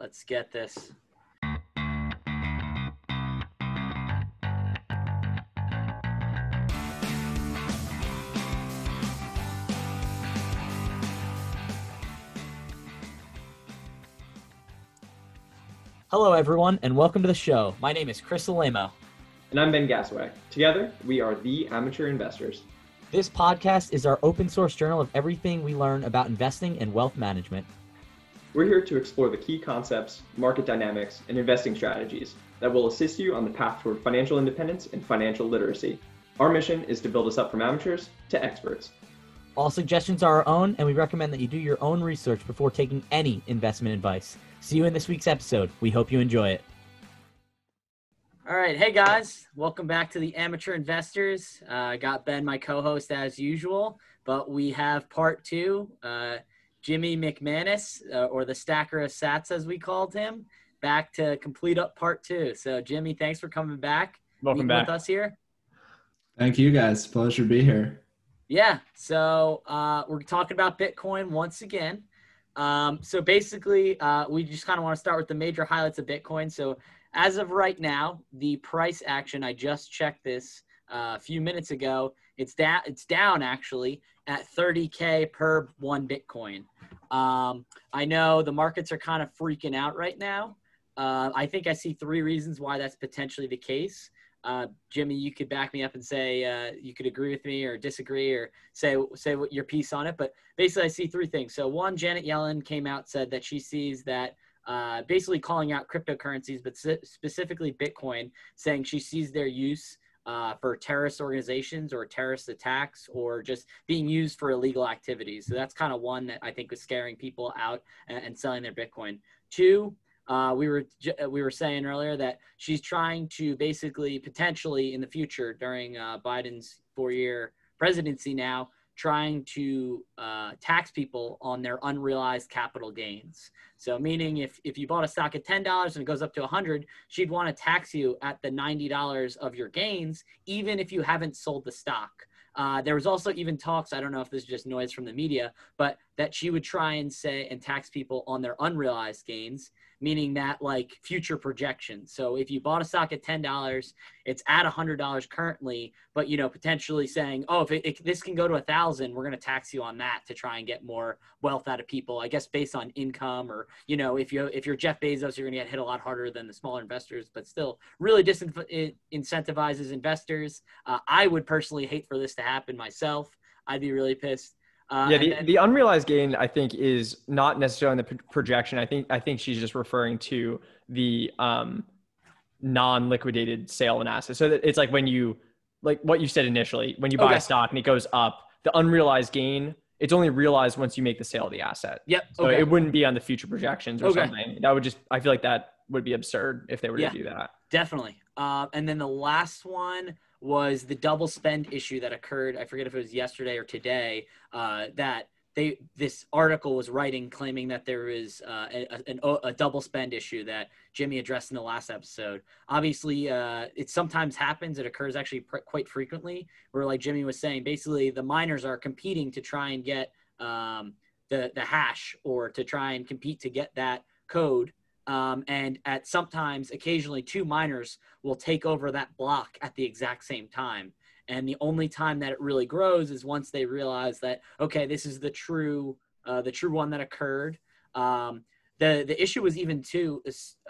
Let's get this. Hello, everyone, and welcome to the show. My name is Chris Alaimo. And I'm Ben Gassaway. Together, we are the Amateur Investors. This podcast is our open source journal of everything we learn about investing and wealth management. We're here to explore the key concepts, market dynamics, and investing strategies that will assist you on the path toward financial independence and financial literacy. Our mission is to build us up from amateurs to experts. All suggestions are our own, and we recommend that you do your own research before taking any investment advice. See you in this week's episode. We hope you enjoy it. All right. Hey, guys. Welcome back to the Amateur Investors. I got Ben, my co-host, as usual, but we have part two. Jimmy McManus, or the Stacker of Sats, as we called him, back to complete up part two. So, Jimmy, thanks for coming back. Welcome back with us here. Thank you, guys. Pleasure to be here. Yeah. So, we're talking about Bitcoin once again. So basically, we just kind of want to start with the major highlights of Bitcoin. So as of right now, the price action, I just checked this a few minutes ago. It's down actually at 30K per one Bitcoin. I know the markets are kind of freaking out right now. I think I see three reasons why that's potentially the case. Jimmy, you could back me up and say you could agree with me or disagree or say what your piece on it. But basically, I see three things. So one, Janet Yellen came out, said that she sees that basically calling out cryptocurrencies, but specifically Bitcoin, saying she sees their use for terrorist organizations or terrorist attacks or just being used for illegal activities. So that's kind of one that I think was scaring people out and selling their Bitcoin. Two, we were saying earlier that she's trying to basically potentially in the future during Biden's 4-year presidency now trying to tax people on their unrealized capital gains. So meaning if you bought a stock at $10 and it goes up to 100, she'd want to tax you at the $90 of your gains, even if you haven't sold the stock. There was also even talks, I don't know if this is just noise from the media, but that she would try and say and tax people on their unrealized gains, meaning that like future projections. So if you bought a stock at $10, it's at $100 currently, but potentially saying, oh, if this can go to 1,000, we're going to tax you on that to try and get more wealth out of people, I guess, based on income or, if you're Jeff Bezos, you're going to get hit a lot harder than the smaller investors, but still really incentivizes investors. I would personally hate for this to happen myself. I'd be really pissed. The unrealized gain, I think, is not necessarily in the projection. I think she's just referring to the non-liquidated sale of an asset. So that it's like when you, like what you said initially, when you buy a stock and it goes up, the unrealized gain, it's only realized once you make the sale of the asset. Yep. So it wouldn't be on the future projections or something. That would just, I feel like that would be absurd if they were to do that. Definitely. And then the last one was the double spend issue that occurred. I forget if it was yesterday or today, that this article was writing claiming that there is a double spend issue that Jimmy addressed in the last episode. Obviously, it sometimes happens. It occurs actually quite frequently where, like Jimmy was saying, basically the miners are competing to try and get the hash or to try and compete to get that code. And occasionally two miners will take over that block at the exact same time. And the only time that it really grows is once they realize that, okay, this is the true one that occurred. The issue was even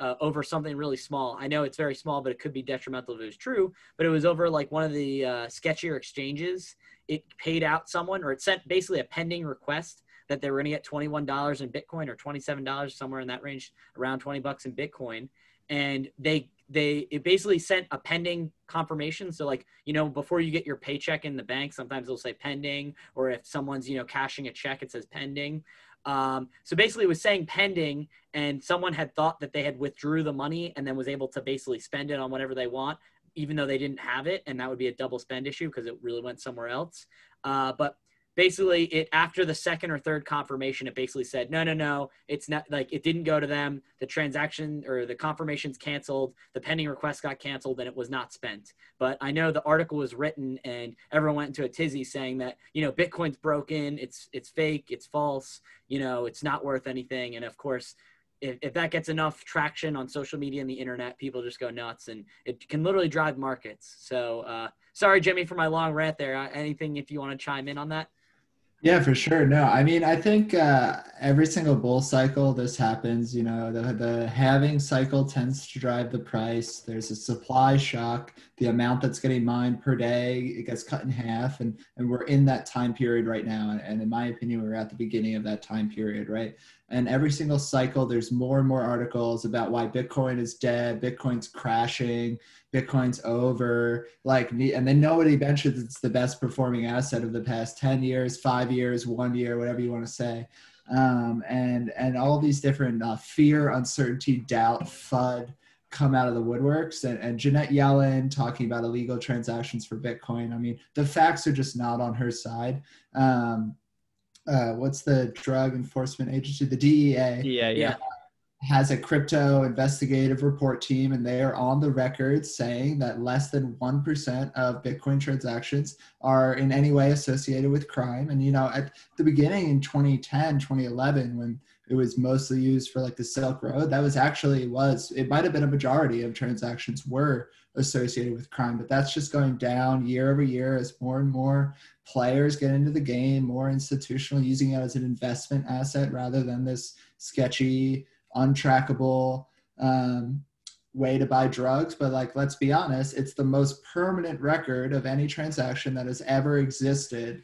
over something really small. I know it's very small, but it could be detrimental if it was true, but it was over like one of the sketchier exchanges. It paid out someone, or it sent basically a pending request that they were going to get $21 in Bitcoin or $27, somewhere in that range, around $20 in Bitcoin. And it basically sent a pending confirmation. So like, before you get your paycheck in the bank, sometimes they'll say pending, or if someone's, cashing a check, it says pending. So basically it was saying pending, and someone had thought that they had withdrew the money and then was able to basically spend it on whatever they want, even though they didn't have it. And that would be a double spend issue because it really went somewhere else. But basically after the second or third confirmation, it basically said, no, it's not, like, it didn't go to them. The transaction or the confirmation's canceled. The pending request got canceled and it was not spent. But I know the article was written and everyone went into a tizzy saying that, Bitcoin's broken. It's fake. It's false. It's not worth anything. And of course, if that gets enough traction on social media and the internet, people just go nuts, and it can literally drive markets. So sorry, Jimmy, for my long rant there. Anything if you want to chime in on that? Yeah, for sure. No, I mean, I think every single bull cycle this happens. The halving cycle tends to drive the price. There's a supply shock. The amount that's getting mined per day, it gets cut in half, and we're in that time period right now. And in my opinion, we're at the beginning of that time period, right? And every single cycle, there's more and more articles about why Bitcoin is dead, Bitcoin's crashing, Bitcoin's over, and then nobody mentions it's the best performing asset of the past 10 years, 5 years, 1 year, whatever you want to say. And all these different fear, uncertainty, doubt, FUD come out of the woodworks. And Janet Yellen talking about illegal transactions for Bitcoin. I mean, the facts are just not on her side. What's the drug enforcement agency? The DEA. Yeah. Has a crypto investigative report team, and they are on the record saying that less than 1% of Bitcoin transactions are in any way associated with crime. And, at the beginning in 2010, 2011, when it was mostly used for the Silk Road, that it might have been a majority of transactions were associated with crime, but that's just going down year over year as more and more players get into the game, more institutional, using it as an investment asset rather than this sketchy, untrackable way to buy drugs. But let's be honest, it's the most permanent record of any transaction that has ever existed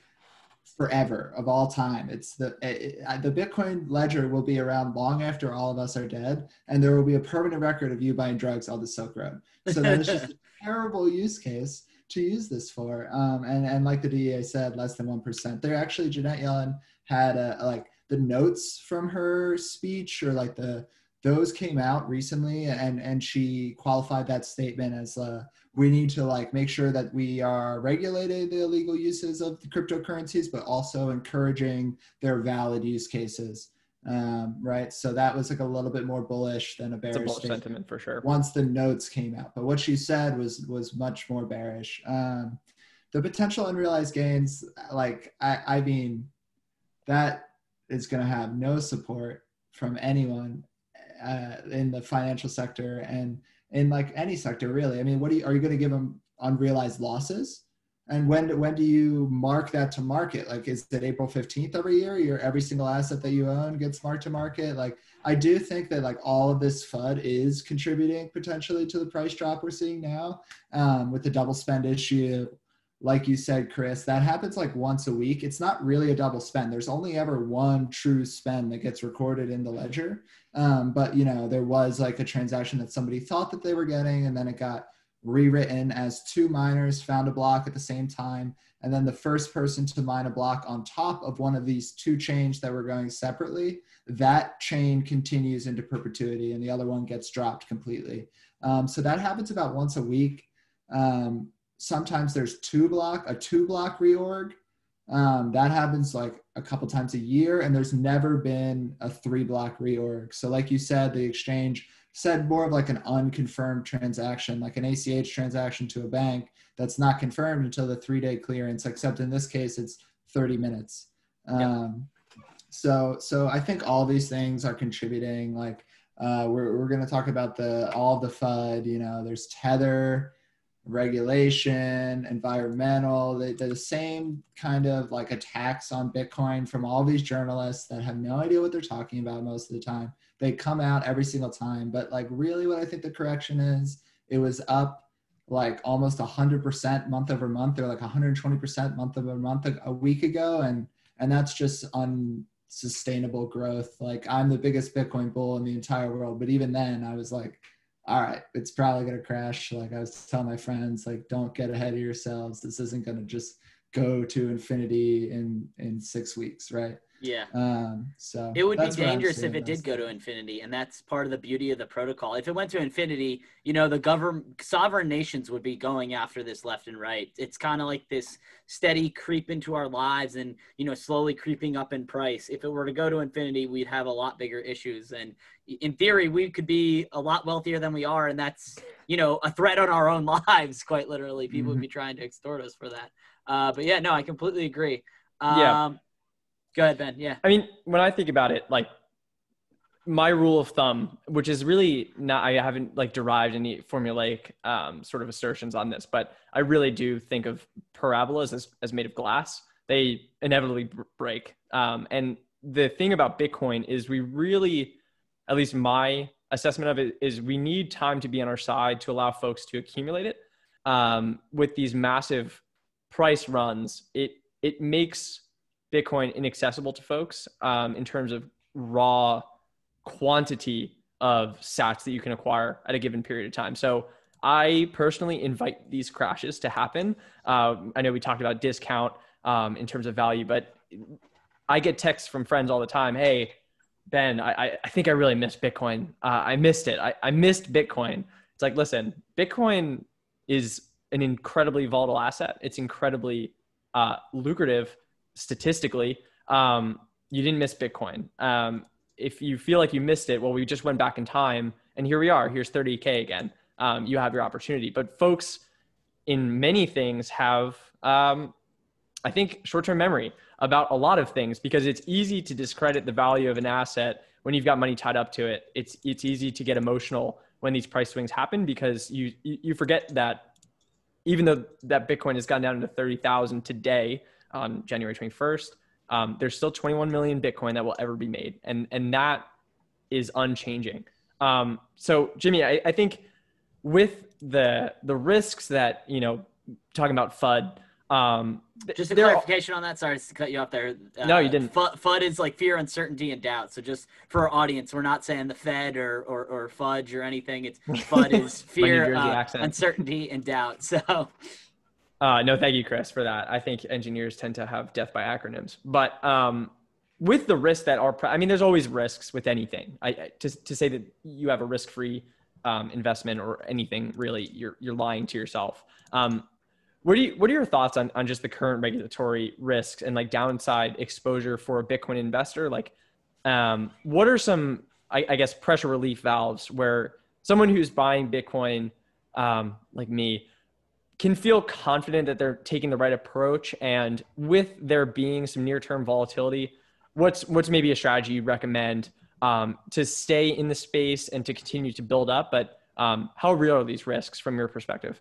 forever of all time. It's the Bitcoin ledger will be around long after all of us are dead, and there will be a permanent record of you buying drugs on the Silk Road. So that is just a terrible use case to use this for. And like the DEA said, less than 1%. They're actually, Janet Yellen had the notes from her speech, or those came out recently, and she qualified that statement as we need to make sure that we are regulating the illegal uses of the cryptocurrencies, but also encouraging their valid use cases. Right. So that was a little bit more bullish than a bearish It's a bullish sentiment for sure. Once the notes came out, but what she said was much more bearish. The potential unrealized gains, I mean, that is going to have no support from anyone in the financial sector and in any sector really. I mean, are you going to give them unrealized losses? And when do you mark that to market? Is it April 15th every year? Every single asset that you own gets marked to market. I do think that all of this FUD is contributing potentially to the price drop we're seeing now, with the double spend issue. Like you said, Chris, that happens once a week. It's not really a double spend. There's only ever one true spend that gets recorded in the ledger. But there was a transaction that somebody thought that they were getting, and then it got rewritten as two miners found a block at the same time. And then the first person to mine a block on top of one of these two chains that were going separately, that chain continues into perpetuity and the other one gets dropped completely. So that happens about once a week. Sometimes there's a two block reorg. That happens a couple times a year, and there's never been a 3-block reorg. So like you said, the exchange said more of an unconfirmed transaction, like an ACH transaction to a bank that's not confirmed until the 3-day clearance, except in this case, it's 30 minutes. Yep. So I think all these things are contributing. We're going to talk about all of the FUD, there's Tether, regulation, environmental, the same kind of attacks on Bitcoin from all these journalists that have no idea what they're talking about most of the time. They come out every single time, but really what I think the correction is, it was up almost 100% month over month, or 120% month over month a week ago. And that's just unsustainable growth. I'm the biggest Bitcoin bull in the entire world, but even then I was all right, it's probably going to crash. I was telling my friends, don't get ahead of yourselves. This isn't going to just go to infinity in 6 weeks, right? Yeah. So it would be dangerous if it did go to infinity, and that's part of the beauty of the protocol. If it went to infinity, the sovereign nations would be going after this left and right. It's kind of like this steady creep into our lives and, slowly creeping up in price. If it were to go to infinity, we'd have a lot bigger issues. And in theory, we could be a lot wealthier than we are. And that's, a threat on our own lives, quite literally. People would be trying to extort us for that. But yeah, no, I completely agree. Yeah. Go ahead, Ben. Yeah. I mean, when I think about it, my rule of thumb, which is really not, I haven't like derived any formulaic sort of assertions on this, but I really do think of parabolas as made of glass. They inevitably break. And the thing about Bitcoin is we really, at least my assessment of it, is we need time to be on our side to allow folks to accumulate it. With these massive price runs, it makes Bitcoin inaccessible to folks in terms of raw quantity of sats that you can acquire at a given period of time. So I personally invite these crashes to happen. I know we talked about discount in terms of value, but I get texts from friends all the time. Hey, Ben, I think I really missed Bitcoin. I missed it. I missed Bitcoin. It's like, listen, Bitcoin is an incredibly volatile asset. It's incredibly lucrative statistically. You didn't miss Bitcoin. If you feel like you missed it, well, we just went back in time and here we are. Here's 30K again. You have your opportunity. But folks in many things have, I think, short-term memory about a lot of things, because it's easy to discredit the value of an asset when you've got money tied up to it. It's easy to get emotional when these price swings happen, because you forget that even though that Bitcoin has gone down to 30,000 today on January 21st, there's still 21 million Bitcoin that will ever be made. And that is unchanging. So Jimmy, I think with the risks that, talking about FUD, just a clarification on that. Sorry to cut you off there. No, you didn't. FUD is like fear, uncertainty, and doubt. So just for our audience, we're not saying the Fed or fudge or anything. It's FUD is fear, uncertainty, and doubt. So. No, thank you, Chris, for that. I think engineers tend to have death by acronyms, but with the risks that are, there's always risks with anything. To say that you have a risk-free investment or anything, really, you're lying to yourself. What are your thoughts on just the current regulatory risks and like downside exposure for a Bitcoin investor? Like, what are some, I guess, pressure relief valves where someone who's buying Bitcoin, like me, can feel confident that they're taking the right approach, and with there being some near-term volatility, what's maybe a strategy you recommend to stay in the space and to continue to build up? But how real are these risks from your perspective?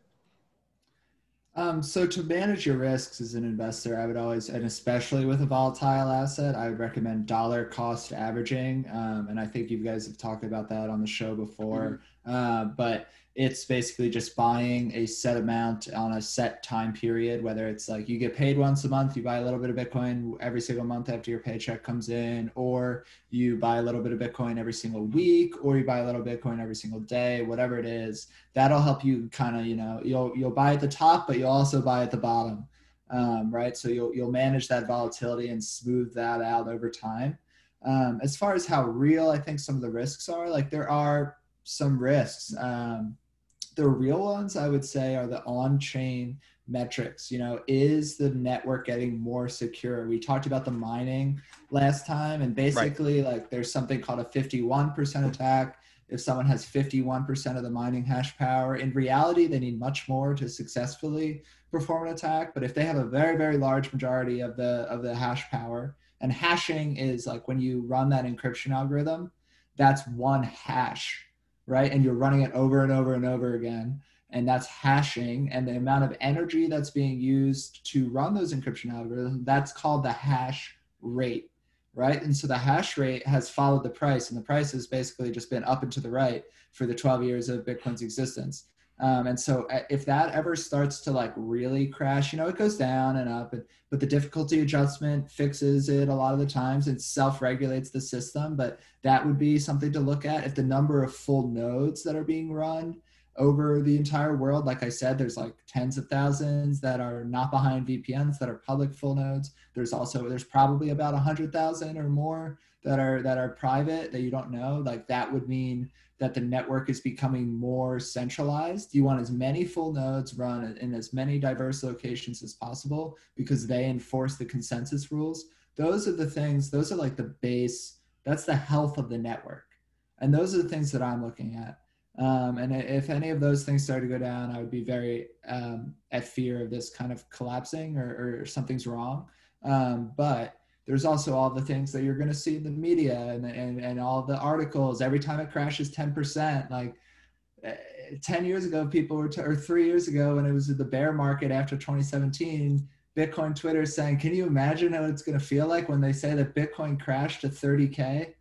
So to manage your risks as an investor, I would always, and especially with a volatile asset, I would recommend dollar cost averaging. And I think you guys have talked about that on the show before. But it's basically just buying a set amount on a set time period, whether it's like you get paid once a month, you buy a little bit of Bitcoin every single month after your paycheck comes in, or you buy a little bit of Bitcoin every single week, or you buy a little Bitcoin every single day, whatever it is. That'll help you kind of, you'll buy at the top, but you'll also buy at the bottom, right? So you'll manage that volatility and smooth that out over time. As far as how real I think some of the risks are, like there are some risks. The real ones I would say are the on-chain metrics. Is the network getting more secure? We talked about the mining last time, and basically like there's something called a 51% attack. If someone has 51% of the mining hash power, in reality, they need much more to successfully perform an attack. But if they have a very, very large majority of the hash power, and hashing is like when you run that encryption algorithm, that's one hash, right? And you're running it over and over and over again. And that's hashing. And the amount of energy that's being used to run those encryption algorithms, that's called the hash rate, right? And so the hash rate has followed the price, and the price has basically just been up and to the right for the 12 years of Bitcoin's existence. And so if that ever starts to like really crash, it goes down and up, but the difficulty adjustment fixes it a lot of the times. It self-regulates the system, but that would be something to look at. If the number of full nodes that are being run over the entire world, like I said, there's like tens of thousands that are not behind VPNs that are public full nodes. There's probably about 100,000 or more that are private that you don't know. Like that would mean that the network is becoming more centralized. You want as many full nodes run in as many diverse locations as possible because they enforce the consensus rules. Those are the things, those are like the base, that's the health of the network. And those are the things that I'm looking at. And if any of those things start to go down, I would be very at fear of this kind of collapsing or something's wrong. But there's also all the things that you're going to see in the media and all the articles. Every time it crashes 10%, like 10 years ago, people were, or 3 years ago when it was the bear market after 2017, Bitcoin Twitter saying, can you imagine how it's going to feel like when they say that Bitcoin crashed to 30K?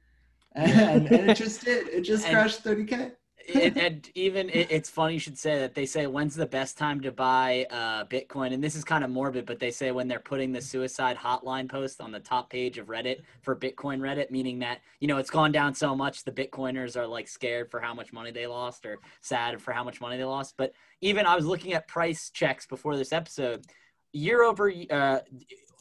And it just did. It just crashed 30K. It's funny you should say that. They say, when's the best time to buy Bitcoin? And this is kind of morbid, but they say when they're putting the suicide hotline post on the top page of Reddit for Bitcoin Reddit, meaning that, you know, it's gone down so much, the Bitcoiners are like scared for how much money they lost or sad for how much money they lost. But even I was looking at price checks before this episode,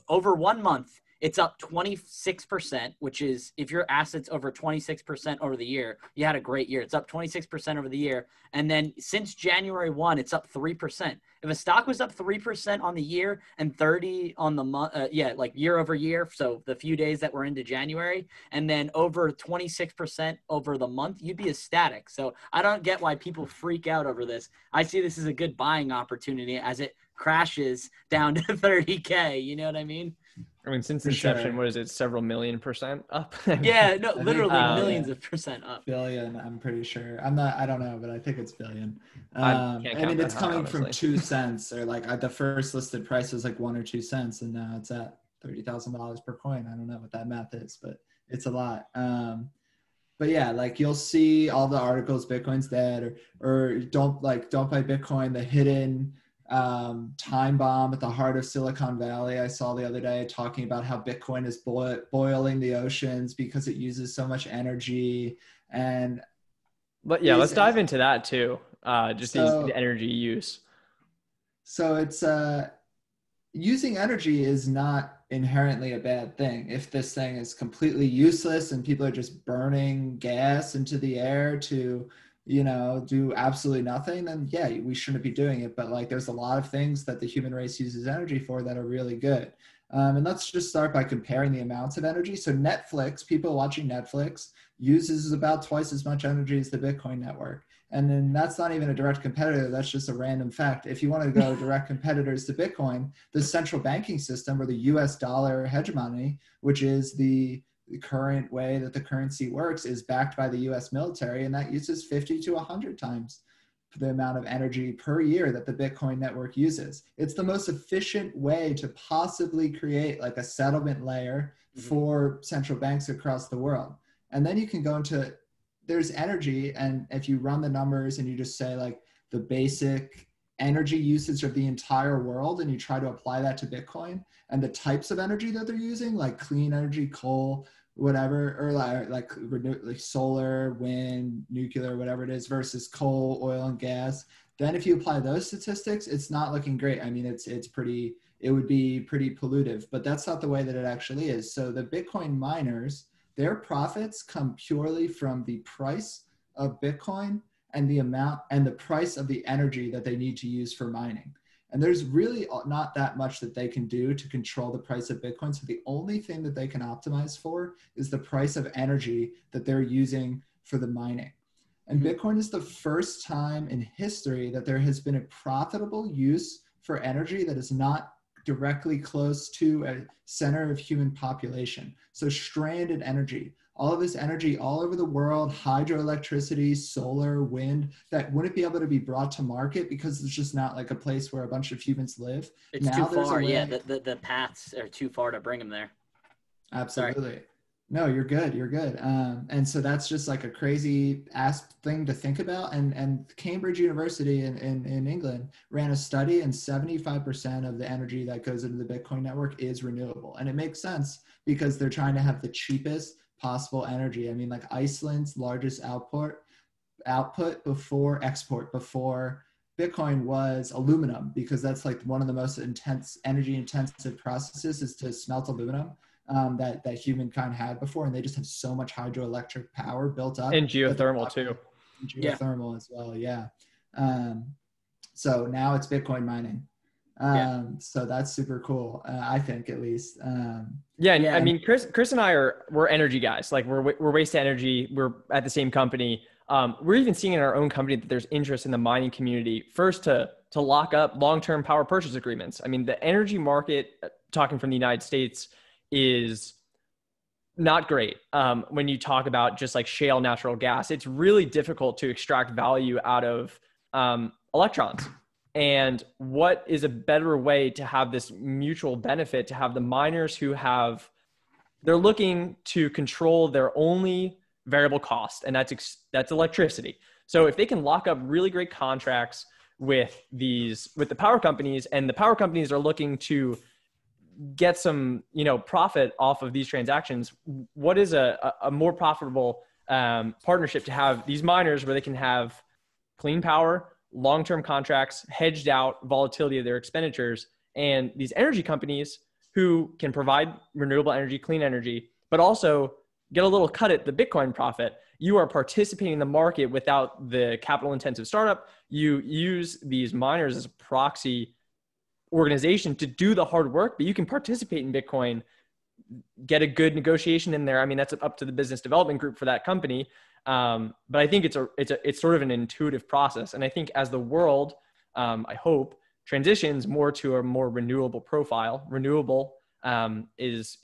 over 1 month, it's up 26%, which is, if your assets over 26% over the year, you had a great year. It's up 26% over the year. And then since January 1, it's up 3%. If a stock was up 3% on the year and 30 on the month, like year over year, so the few days that we're into January, and then over 26% over the month, you'd be ecstatic. So I don't get why people freak out over this. I see this as a good buying opportunity as it crashes down to 30K. You know what I mean? I mean, since inception, what is it? Several million% up? Yeah, no, literally millions of percent up. Billion, I'm pretty sure. I don't know, but I think it's billion. I mean, it's coming from 2 cents, or like the first listed price was like 1 or 2 cents, and now it's at $30,000 per coin. I don't know what that math is, but it's a lot. But yeah, like you'll see all the articles, Bitcoin's dead, or don't buy Bitcoin, the hidden time bomb at the heart of Silicon Valley. I saw the other day talking about how Bitcoin is boiling the oceans because it uses so much energy. But yeah, let's dive into that too. The energy use. So it's using energy is not inherently a bad thing. If this thing is completely useless and people are just burning gas into the air to, you know, do absolutely nothing, then yeah, we shouldn't be doing it. But like, there's a lot of things that the human race uses energy for that are really good. And let's just start by comparing the amounts of energy. So Netflix, people watching Netflix uses about twice as much energy as the Bitcoin network. And then that's not even a direct competitor. That's just a random fact. If you want to go direct competitors to Bitcoin, the central banking system, or the US dollar hegemony, which is the current way that the currency works, is backed by the US military, and that uses 50 to 100 times the amount of energy per year that the Bitcoin network uses. It's the most efficient way to possibly create like a settlement layer for central banks across the world. And then you can go into, there's energy, and if you run the numbers and you just say like the basic energy usage of the entire world, and you try to apply that to Bitcoin and the types of energy that they're using, like clean energy, coal, whatever, or like solar, wind, nuclear, whatever it is, versus coal, oil, and gas, then if you apply those statistics, it's not looking great. I mean, it would be pretty pollutive, but that's not the way that it actually is. So the Bitcoin miners, their profits come purely from the price of Bitcoin and the amount and the price of the energy that they need to use for mining. And there's really not that much that they can do to control the price of Bitcoin. So the only thing that they can optimize for is the price of energy that they're using for the mining. And Bitcoin is the first time in history that there has been a profitable use for energy that is not directly close to a center of human population. So stranded energy, all of this energy all over the world, hydroelectricity, solar, wind, that wouldn't be able to be brought to market because it's just not like a place where a bunch of humans live. It's now too far. Yeah, the paths are too far to bring them there. Absolutely. Sorry. No, you're good. You're good. And so that's just like a crazy ass thing to think about. And Cambridge University in England ran a study, and 75% of the energy that goes into the Bitcoin network is renewable. And it makes sense because they're trying to have the cheapest possible energy. I mean, like Iceland's largest output before Bitcoin was aluminum, because that's like one of the most energy intensive processes is to smelt aluminum. That humankind had before, and they just have so much hydroelectric power built up. And geothermal too. Geothermal as well, yeah. So now it's Bitcoin mining. So that's super cool, I think, at least. I mean, Chris and we're energy guys. Like we're waste energy. We're at the same company. We're even seeing in our own company that there's interest in the mining community first to lock up long-term power purchase agreements. I mean, the energy market, talking from the United States, is not great. When you talk about just like shale natural gas, it's really difficult to extract value out of electrons. And what is a better way to have this mutual benefit, to have the miners who they're looking to control their only variable cost, and that's electricity. So if they can lock up really great contracts with the power companies, and the power companies are looking to get some, profit off of these transactions, what is a more profitable partnership to have these miners where they can have clean power, long-term contracts, hedged out volatility of their expenditures, and these energy companies who can provide renewable energy, clean energy, but also get a little cut at the Bitcoin profit. You are participating in the market without the capital intensive startup. You use these miners as a proxy organization to do the hard work, but you can participate in Bitcoin, get a good negotiation in there. I mean, that's up to the business development group for that company. But I think it's sort of an intuitive process. And I think as the world, I hope, transitions more to a more renewable profile, renewable is,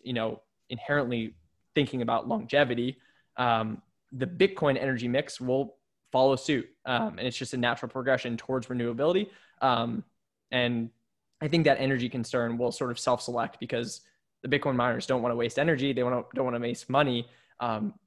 inherently thinking about longevity. The Bitcoin energy mix will follow suit. And it's just a natural progression towards renewability. And I think that energy concern will sort of self-select because the Bitcoin miners don't want to waste energy. They don't want to waste money.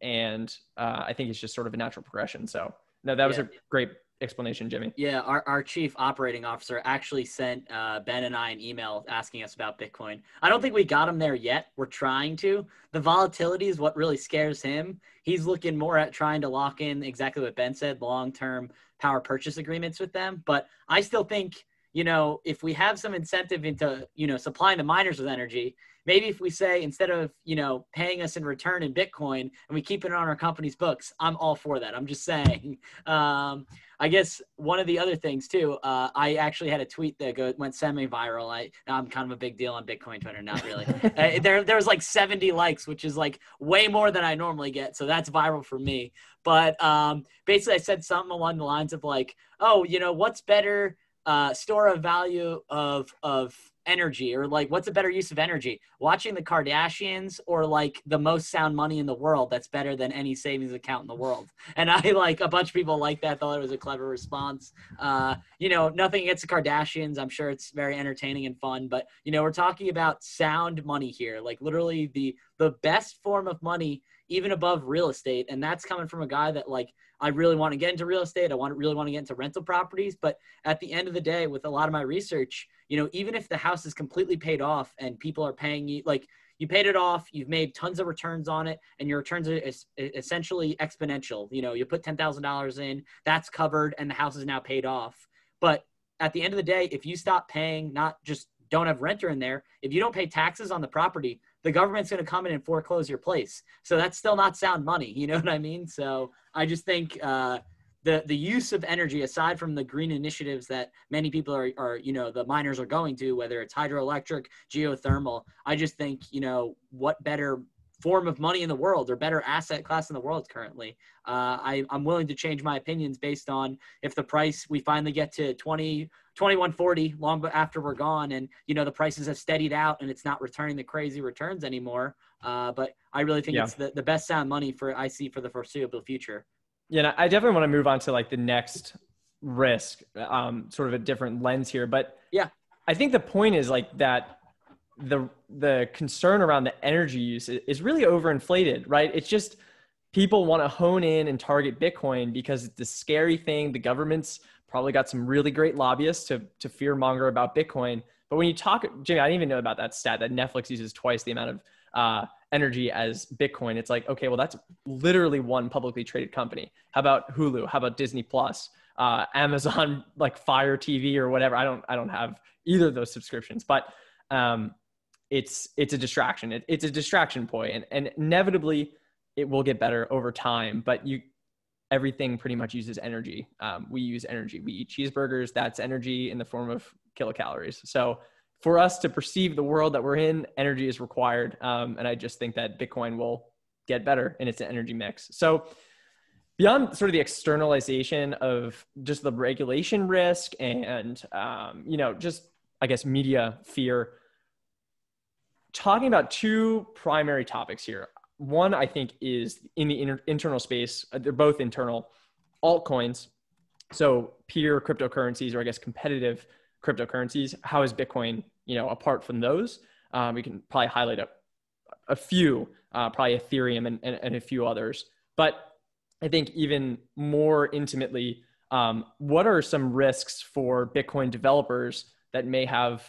And I think it's just sort of a natural progression. So no, that was a great explanation, Jimmy. Yeah, our chief operating officer actually sent Ben and I an email asking us about Bitcoin. I don't think we got him there yet. We're trying to. The volatility is what really scares him. He's looking more at trying to lock in exactly what Ben said, long-term power purchase agreements with them. But I still think, if we have some incentive into, supplying the miners with energy, maybe if we say instead of, paying us in return in Bitcoin and we keep it on our company's books, I'm all for that. I'm just saying. I guess one of the other things too, I actually had a tweet that went semi-viral. I'm kind of a big deal on Bitcoin Twitter, not really. There was like 70 likes, which is like way more than I normally get. So that's viral for me. But basically I said something along the lines of like, oh, what's better store of value of energy, or like what's a better use of energy, watching the Kardashians or like the most sound money in the world that's better than any savings account in the world? And I like a bunch of people like that, thought it was a clever response. Nothing against the Kardashians, I'm sure it's very entertaining and fun, but we're talking about sound money here, like literally the best form of money, even above real estate. And that's coming from a guy that like, I really want to get into real estate. Really want to get into rental properties. But at the end of the day, with a lot of my research, even if the house is completely paid off and people are paying you, like you paid it off, you've made tons of returns on it, and your returns are essentially exponential. You put $10,000 in, that's covered, and the house is now paid off. But at the end of the day, if you stop paying, not just don't have renter in there, if you don't pay taxes on the property, the government's going to come in and foreclose your place. So that's still not sound money. You know what I mean? So I just think the use of energy, aside from the green initiatives that many people are the miners are going to, whether it's hydroelectric, geothermal, I just think, what better form of money in the world or better asset class in the world currently. I'm willing to change my opinions based on if the price, we finally get to 2140 long after we're gone, and the prices have steadied out and it's not returning the crazy returns anymore. But I really think it's the best sound money I see for the foreseeable future. Yeah, and I definitely want to move on to like the next risk, sort of a different lens here. But yeah, I think the point is like that the concern around the energy use is really overinflated, right? It's just people want to hone in and target Bitcoin because it's the scary thing. The government's probably got some really great lobbyists to fear monger about Bitcoin. But when you talk, Jimmy, I didn't even know about that stat that Netflix uses twice the amount of energy as Bitcoin. It's like, okay, well, that's literally one publicly traded company. How about Hulu? How about Disney Plus? Amazon, like Fire TV or whatever. I don't have either of those subscriptions, but it's a distraction. It's a distraction point, and inevitably it will get better over time. But everything pretty much uses energy. We use energy. We eat cheeseburgers. That's energy in the form of kilocalories. So for us to perceive the world that we're in, energy is required. And I just think that Bitcoin will get better in its energy mix. So beyond sort of the externalization of just the regulation risk and, just, I guess, media fear, talking about two primary topics here. One, I think, is in the internal space. They're both internal. Altcoins, so peer cryptocurrencies, or I guess competitive cryptocurrencies. How is Bitcoin, apart from those? We can probably highlight a few, probably Ethereum and a few others. But I think even more intimately, what are some risks for Bitcoin developers that may have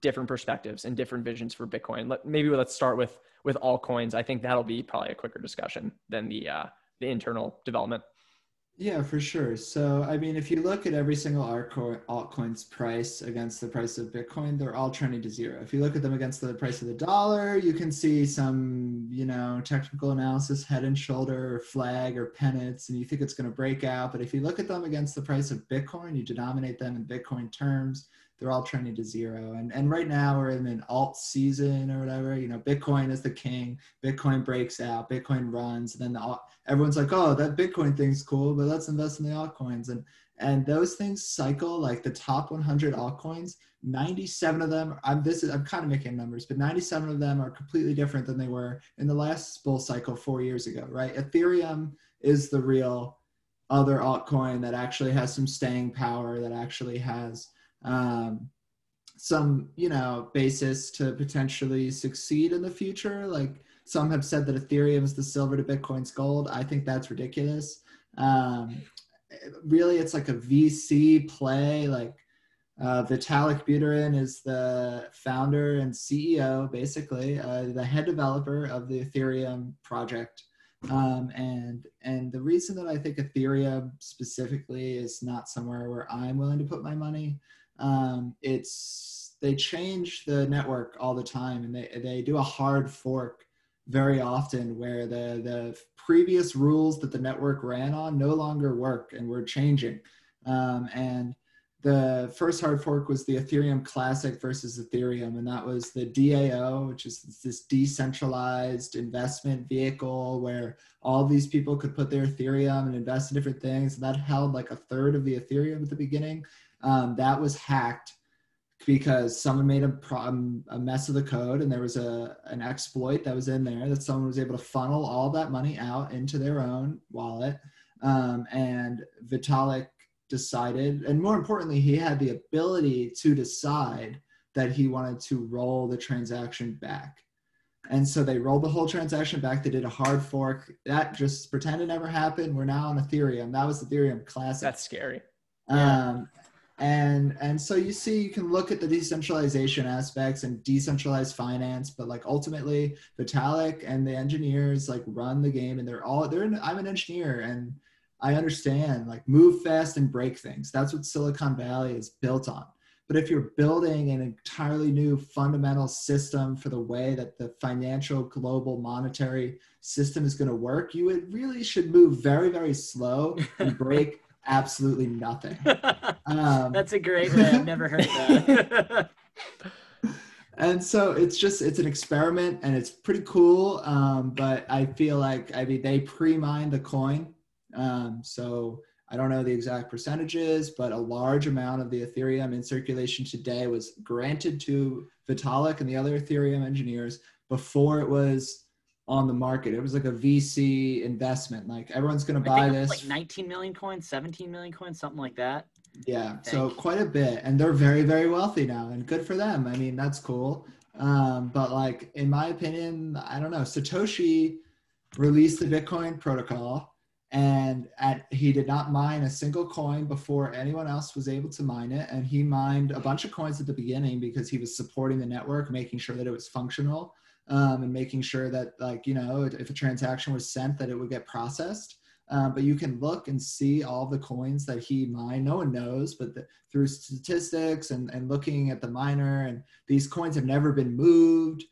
different perspectives and different visions for Bitcoin? Maybe let's start with altcoins. I think that'll be probably a quicker discussion than the internal development. Yeah, for sure. So, I mean, if you look at every single altcoin's price against the price of Bitcoin, they're all trending to zero. If you look at them against the price of the dollar, you can see some, technical analysis, head and shoulder or flag or pennants, and you think it's going to break out. But if you look at them against the price of Bitcoin, you denominate them in Bitcoin terms, they're all trending to zero. And right now we're in an alt season or whatever. Bitcoin is the king. Bitcoin breaks out. Bitcoin runs. And then everyone's like, oh, that Bitcoin thing's cool, but let's invest in the altcoins. And those things cycle, like the top 100 altcoins, 97 of them, I'm kind of making numbers, but 97 of them are completely different than they were in the last bull cycle 4 years ago, right? Ethereum is the real other altcoin that actually has some staying power, that actually has some basis to potentially succeed in the future. Like some have said that Ethereum is the silver to Bitcoin's gold. I think that's ridiculous. Really, it's like a VC play. Like Vitalik Buterin is the founder and CEO, basically the head developer of the Ethereum project. And the reason that I think Ethereum specifically is not somewhere where I'm willing to put my money, they change the network all the time, and they do a hard fork very often where the previous rules that the network ran on no longer work, and we're changing. And the first hard fork was the Ethereum Classic versus Ethereum, and that was the DAO, which is this decentralized investment vehicle where all these people could put their Ethereum and invest in different things. And that held like a third of the Ethereum at the beginning. That was hacked because someone made a mess of the code, and there was an exploit that was in there that someone was able to funnel all that money out into their own wallet. And Vitalik decided, and more importantly, he had the ability to decide that he wanted to roll the transaction back. And so they rolled the whole transaction back. They did a hard fork. That just pretend it never happened. We're now on Ethereum. That was Ethereum Classic. That's scary. And so you can look at the decentralization aspects and decentralized finance, but like ultimately Vitalik and the engineers like run the game, and I'm an engineer and I understand, like, move fast and break things. That's what Silicon Valley is built on. But if you're building an entirely new fundamental system for the way that the financial global monetary system is going to work, you really should move very, very slow and break absolutely nothing. That's a great way. I've never heard that. And so it's an experiment, and it's pretty cool. But I feel like, they pre-mined the coin. So I don't know the exact percentages, but a large amount of the Ethereum in circulation today was granted to Vitalik and the other Ethereum engineers before it was on the market. It was like a VC investment. Like, everyone's going to buy this. Like 19 million coins, 17 million coins, something like that. Yeah. So quite a bit. And they're very, very wealthy now, and good for them. I mean, that's cool. But like, in my opinion, I don't know, Satoshi released the Bitcoin protocol, and he did not mine a single coin before anyone else was able to mine it. And he mined a bunch of coins at the beginning because he was supporting the network, making sure that it was functional, and making sure that, like, if a transaction was sent, that it would get processed. But you can look and see all the coins that he mined. No one knows, but through statistics and looking at the miner, and these coins have never been moved.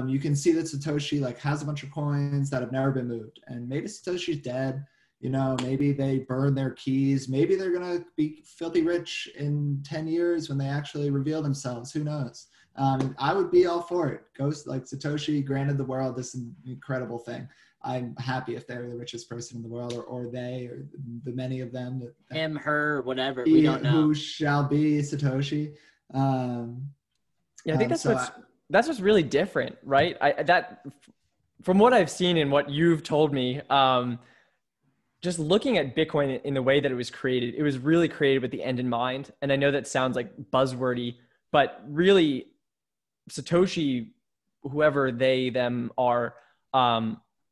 You can see that Satoshi has a bunch of coins that have never been moved, and maybe Satoshi's dead. Maybe they burn their keys. Maybe they're going to be filthy rich in 10 years when they actually reveal themselves. Who knows? I would be all for it. Satoshi granted the world this incredible thing. I'm happy if they're the richest person in the world, or they, or the many of them. Him, her, whatever. We don't know. Who shall be Satoshi. I think that's that's what's really different, right? From what I've seen and what you've told me, just looking at Bitcoin in the way that it was really created with the end in mind. And I know that sounds like buzzwordy, but really Satoshi, whoever they, them are,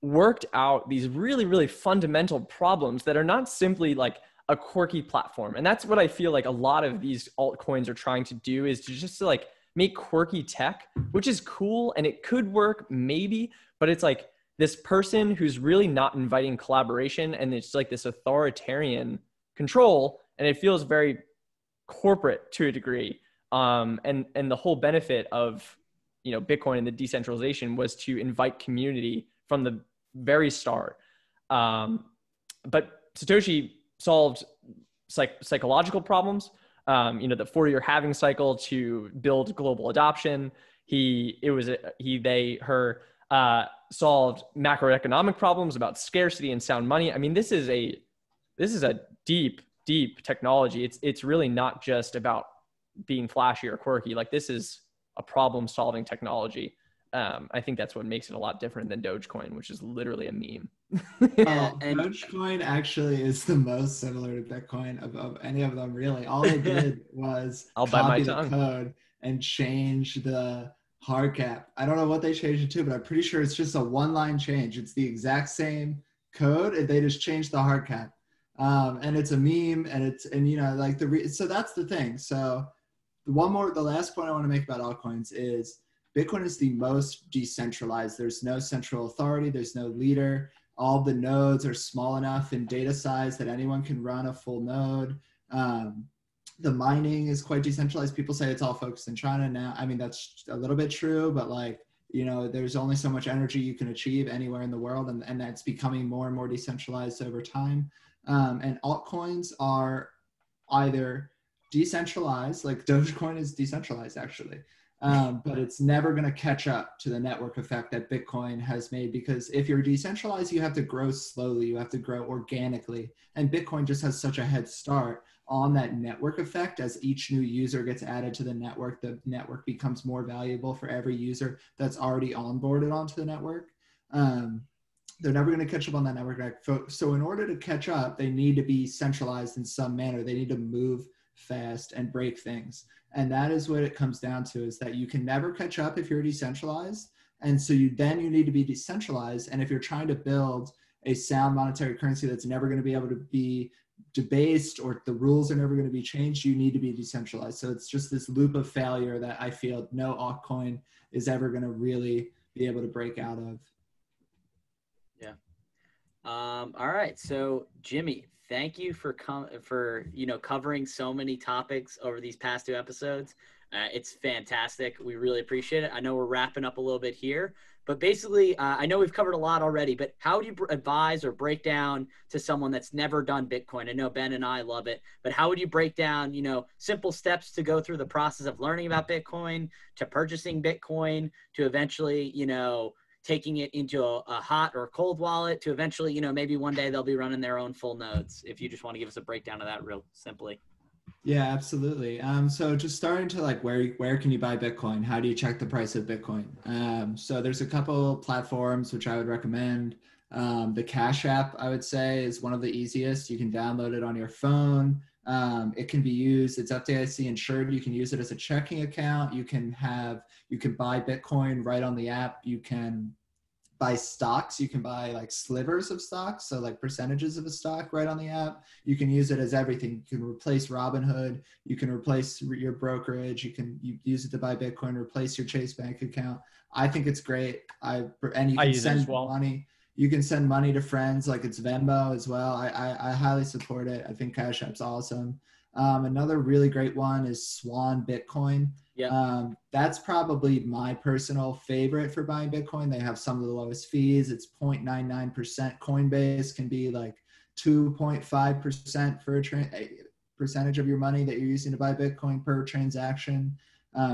worked out these really, really fundamental problems that are not simply like a quirky platform. And that's what I feel like a lot of these altcoins are trying to do, is to just to like make quirky tech, which is cool. And it could work maybe, but it's like this person who's really not inviting collaboration. And it's like this authoritarian control. And it feels very corporate to a degree. And the whole benefit of, Bitcoin and the decentralization was to invite community from the very start. But Satoshi solved psychological problems, the 4-year halving cycle to build global adoption. Solved macroeconomic problems about scarcity and sound money. I mean, this is a deep, deep technology. It's really not just about being flashy or quirky. Like, this is a problem solving technology. I think that's what makes it a lot different than Dogecoin, which is literally a meme. And Dogecoin actually is the most similar to Bitcoin of any of them, really. All they did was copy the code and change the hard cap. I don't know what they changed it to, but I'm pretty sure it's just a one-line change. It's the exact same code, and they just changed the hard cap. And it's a meme, so that's the thing. So the last point I want to make about altcoins is Bitcoin is the most decentralized. There's no central authority. There's no leader. All the nodes are small enough in data size that anyone can run a full node. The mining is quite decentralized. People say it's all focused in China now. I mean, that's a little bit true, but there's only so much energy you can achieve anywhere in the world, and that's becoming more and more decentralized over time. And altcoins are either decentralized, like Dogecoin is decentralized actually, but it's never going to catch up to the network effect that Bitcoin has made, because if you're decentralized, you have to grow slowly, you have to grow organically, and Bitcoin just has such a head start on that network effect. As each new user gets added to the network becomes more valuable for every user that's already onboarded onto the network. They're never going to catch up on that network effect. So in order to catch up, they need to be centralized in some manner. They need to move fast and break things. And that is what it comes down to, is that you can never catch up if you're decentralized. And so you need to be decentralized. And if you're trying to build a sound monetary currency that's never going to be able to be debased, or the rules are never going to be changed, you need to be decentralized. So it's just this loop of failure that I feel no altcoin is ever going to really be able to break out of. Yeah. All right. So Jimmy, thank you for covering so many topics over these past 2 episodes. It's fantastic. We really appreciate it. I know we're wrapping up a little bit here, but basically, I know we've covered a lot already, but how do you advise or break down to someone that's never done Bitcoin? I know Ben and I love it, but how would you break down, simple steps to go through the process of learning about Bitcoin, to purchasing Bitcoin, to eventually, taking it into a hot or cold wallet, to eventually, maybe one day they'll be running their own full nodes. If you just want to give us a breakdown of that real simply. Yeah, absolutely. So just starting to where can you buy Bitcoin? How do you check the price of Bitcoin? So there's a couple platforms which I would recommend. The Cash App, I would say, is one of the easiest. You can download it on your phone. It can be used, it's FDIC insured. You can use it as a checking account. You can buy Bitcoin right on the app. You can buy stocks. You can buy like slivers of stocks, so like percentages of a stock right on the app. You can use it as everything. You can replace Robinhood. You can replace your brokerage. You use it to buy Bitcoin, replace your Chase bank account. I think it's great. And you can send money. You can send money to friends, like it's Venmo as well. I highly support it. I think Cash App's awesome. Another really great one is Swan Bitcoin. Yeah. That's probably my personal favorite for buying Bitcoin. They have some of the lowest fees. It's 0.99%. Coinbase can be like 2.5% for a percentage of your money that you're using to buy Bitcoin per transaction.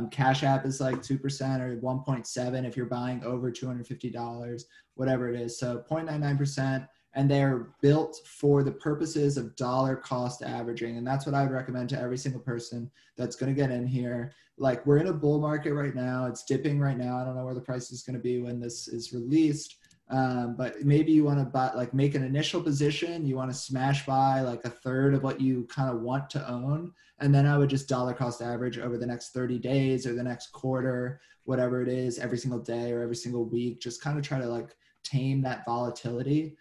Cash App is like 2% or 1.7 if you're buying over $250, whatever it is. So 0.99%. and they're built for the purposes of dollar cost averaging. And that's what I would recommend to every single person that's going to get in here. Like, we're in a bull market right now. It's dipping right now. I don't know where the price is going to be when this is released. But maybe you want to buy, like, make an initial position. You want to smash buy like a third of what you kind of want to own. And then I would just dollar cost average over the next 30 days or the next quarter, whatever it is, every single day or every single week. Just kind of try to like tame that volatility.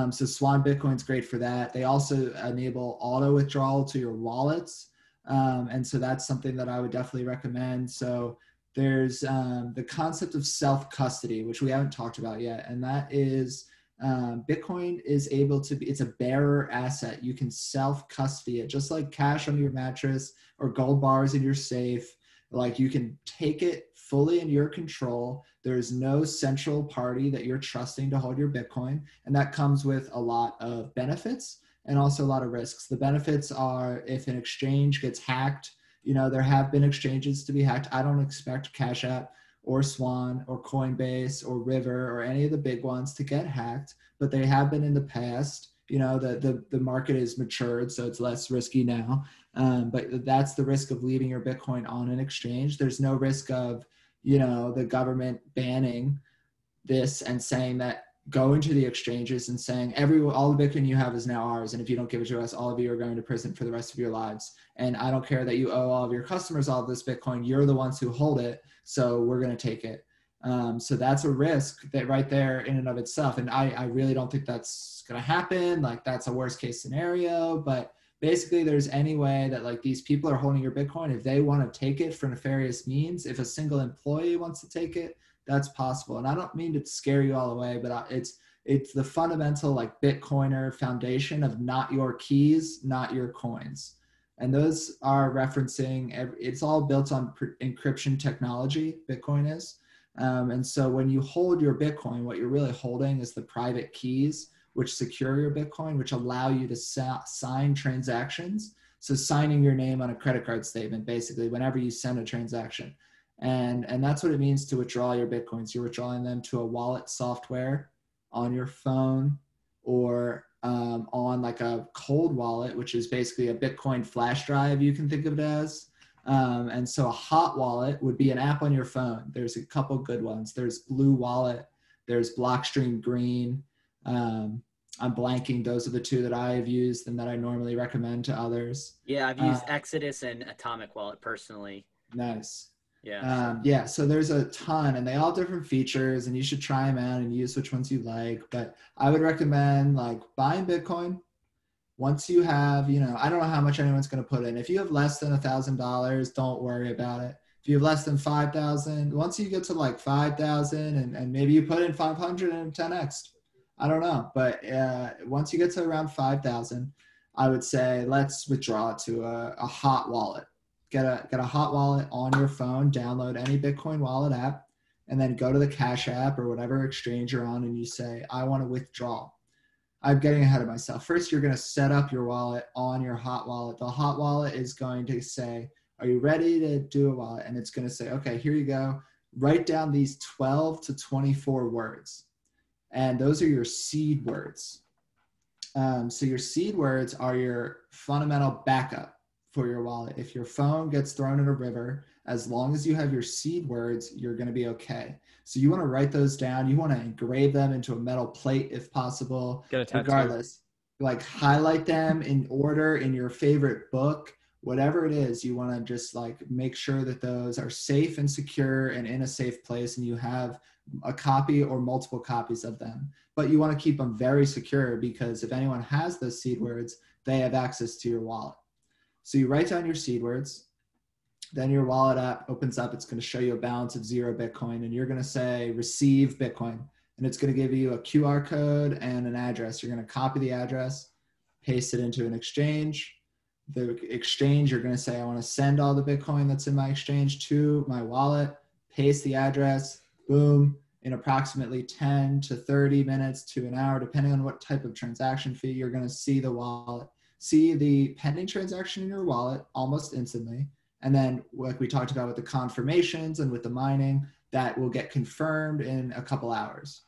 So Swan Bitcoin's great for that. They also enable auto withdrawal to your wallets. And so that's something that I would definitely recommend. So there's the concept of self-custody, which we haven't talked about yet. And that is Bitcoin is able to be, it's a bearer asset. You can self-custody it, just like cash under your mattress or gold bars in your safe. Like, you can take it fully in your control. There's no central party that you're trusting to hold your Bitcoin. And that comes with a lot of benefits and also a lot of risks. The benefits are, if an exchange gets hacked, you know, there have been exchanges to be hacked. I don't expect Cash App or Swan or Coinbase or River or any of the big ones to get hacked, but they have been in the past. You know, the market is matured, so it's less risky now. But that's the risk of leaving your Bitcoin on an exchange. There's no risk of, you know, the government banning this and saying that, going to the exchanges and saying all the Bitcoin you have is now ours, and if you don't give it to us, all of you are going to prison for the rest of your lives. And I don't care that you owe all of your customers all of this Bitcoin. You're the ones who hold it, so we're going to take it. So that's a risk that right there in and of itself. And I really don't think that's going to happen. Like, that's a worst case scenario. But basically, there's any way that, like, these people are holding your Bitcoin. If they want to take it for nefarious means, if a single employee wants to take it, that's possible. And I don't mean to scare you all away, but it's the fundamental, like, Bitcoiner foundation of not your keys, not your coins. And those are referencing, it's all built on encryption technology, Bitcoin is. And so when you hold your Bitcoin, what you're really holding is the private keys, which secure your Bitcoin, which allow you to sign transactions. So signing your name on a credit card statement, basically, whenever you send a transaction. And that's what it means to withdraw your Bitcoins. You're withdrawing them to a wallet software on your phone, or on like a cold wallet, which is basically a Bitcoin flash drive, you can think of it as. And so a hot wallet would be an app on your phone. There's a couple good ones. There's Blue Wallet, there's Blockstream Green. I'm blanking. Those are the two that I have used and that I normally recommend to others. Yeah, I've used Exodus and Atomic Wallet personally. Nice. Yeah. So there's a ton, and they all have different features, and you should try them out and use which ones you like. But I would recommend, like, buying Bitcoin. Once you have, you know, I don't know how much anyone's going to put in. If you have less than $1,000, don't worry about it. If you have less than 5,000, once you get to like 5,000 and maybe you put in 500 and 10x, I don't know. But once you get to around 5,000, I would say let's withdraw it to a hot wallet. Get a hot wallet on your phone, download any Bitcoin wallet app, and then go to the Cash App or whatever exchange you're on, and you say, I want to withdraw. I'm getting ahead of myself. First, you're going to set up your wallet on your hot wallet. The hot wallet is going to say, are you ready to do a wallet? And it's going to say, okay, here you go. Write down these 12 to 24 words. And those are your seed words. So your seed words are your fundamental backup for your wallet. If your phone gets thrown in a river, as long as you have your seed words, you're going to be okay. So you want to write those down. You want to engrave them into a metal plate if possible. Get a tattoo. Regardless, like, highlight them in order in your favorite book, whatever it is. You want to just, like, make sure that those are safe and secure and in a safe place, and you have a copy or multiple copies of them. But you want to keep them very secure, because if anyone has those seed words, they have access to your wallet. So you write down your seed words, then your wallet app opens up. It's going to show you a balance of 0 Bitcoin, and you're going to say receive Bitcoin, and it's going to give you a QR code and an address. You're going to copy the address, paste it into an exchange. The exchange, you're going to say, I want to send all the Bitcoin that's in my exchange to my wallet, paste the address, boom. In approximately 10 to 30 minutes to an hour, depending on what type of transaction fee, you're going to see the wallet. See the pending transaction in your wallet almost instantly. And then, like we talked about with the confirmations and with the mining, that will get confirmed in a couple hours.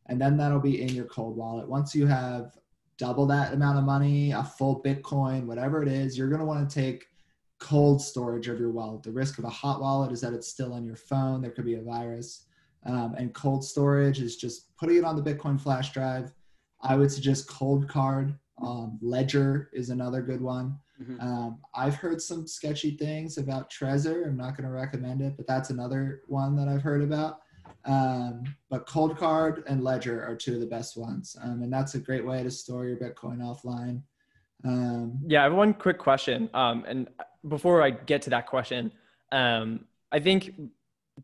and then that'll be in your cold wallet. Once you have double that amount of money, a full Bitcoin, whatever it is, you're going to want to take cold storage of your wallet. The risk of a hot wallet is that it's still on your phone. There could be a virus. And cold storage is just putting it on the Bitcoin flash drive. I would suggest Cold Card. Ledger is another good one. I've heard some sketchy things about Trezor. I'm not going to recommend it, but that's another one that I've heard about. But Cold Card and Ledger are two of the best ones. And that's a great way to store your Bitcoin offline. Yeah, I have one quick question. And before I get to that question, I think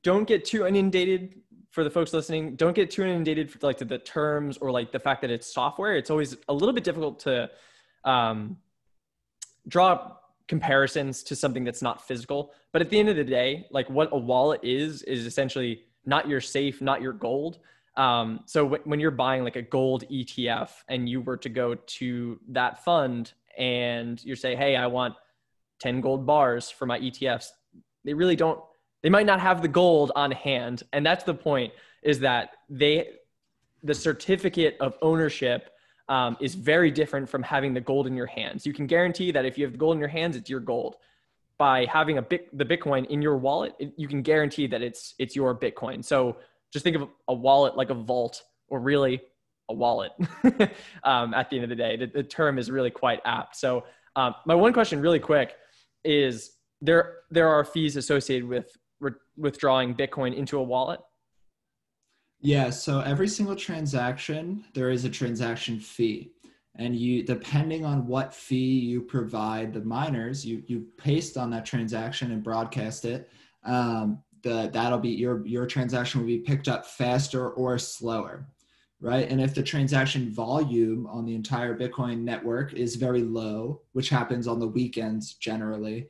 don't get too inundated. For the folks listening, don't get too inundated for like the terms or like the fact that it's software. It's always a little bit difficult to draw comparisons to something that's not physical. But at the end of the day, like what a wallet is essentially not your safe, not your gold. So when you're buying like a gold ETF and you were to go to that fund and you say, hey, I want 10 gold bars for my ETFs, they might not have the gold on hand. And that's the point, is that the certificate of ownership is very different from having the gold in your hands. You can guarantee that if you have the gold in your hands, it's your gold. By having the Bitcoin in your wallet, you can guarantee that it's your Bitcoin. So just think of a wallet like a vault, or really a wallet at the end of the day. The term is really quite apt. So my one question really quick is, there are fees associated with withdrawing Bitcoin into a wallet? Yeah, so every single transaction, there is a transaction fee. And you, depending on what fee you provide the miners, you paste on that transaction and broadcast it. That'll be your transaction will be picked up faster or slower, right? And if the transaction volume on the entire Bitcoin network is very low, which happens on the weekends generally,